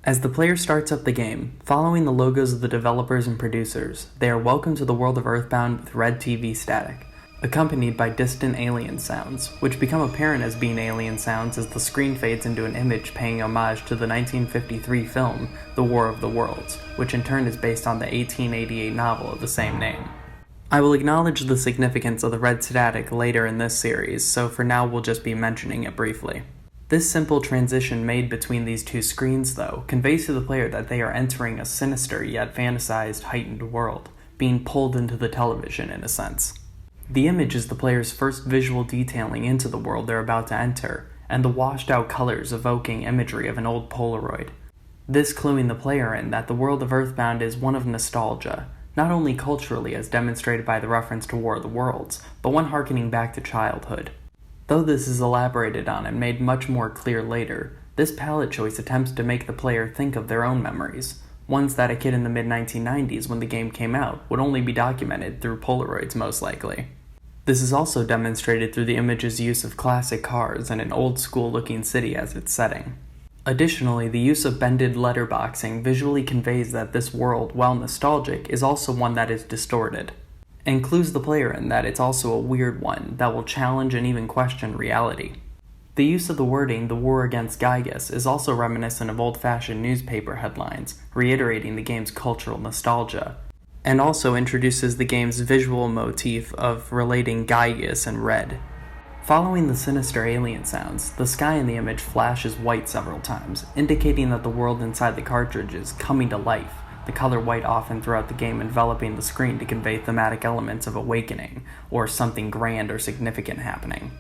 As the player starts up the game, following the logos of the developers and producers, they are welcomed to the world of EarthBound with red TV static, accompanied by distant alien sounds, which become apparent as being alien sounds as the screen fades into an image paying homage to the 1953 film The War of the Worlds, which in turn is based on the 1888 novel of the same name. I will acknowledge the significance of the red static later in this series, so for now we'll just be mentioning it briefly. This simple transition made between these two screens, though, conveys to the player that they are entering a sinister yet fantasized heightened world, being pulled into the television in a sense. The image is the player's first visual detailing into the world they're about to enter, and the washed-out colors evoking imagery of an old Polaroid. This cluing the player in that the world of EarthBound is one of nostalgia, not only culturally as demonstrated by the reference to War of the Worlds, but one harkening back to childhood. Though this is elaborated on and made much more clear later, this palette choice attempts to make the player think of their own memories, ones that a kid in the mid-1990s when the game came out would only be documented through Polaroids most likely. This is also demonstrated through the image's use of classic cars and an old-school-looking city as its setting. Additionally, the use of bended letterboxing visually conveys that this world, while nostalgic, is also one that is distorted, and clues the player in that it's also a weird one that will challenge and even question reality. The use of the wording, "The War Against Gygus," is also reminiscent of old-fashioned newspaper headlines, reiterating the game's cultural nostalgia, and also introduces the game's visual motif of relating Gygus and red. Following the sinister alien sounds, the sky in the image flashes white several times, indicating that the world inside the cartridge is coming to life, the color white often throughout the game enveloping the screen to convey thematic elements of awakening, or something grand or significant happening.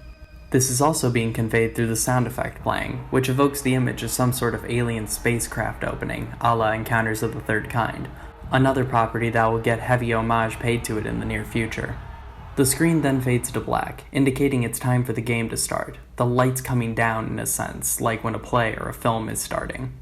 This is also being conveyed through the sound effect playing, which evokes the image of some sort of alien spacecraft opening, a la Encounters of the Third Kind, another property that will get heavy homage paid to it in the near future. The screen then fades to black, indicating it's time for the game to start, the lights coming down in a sense, like when a play or a film is starting.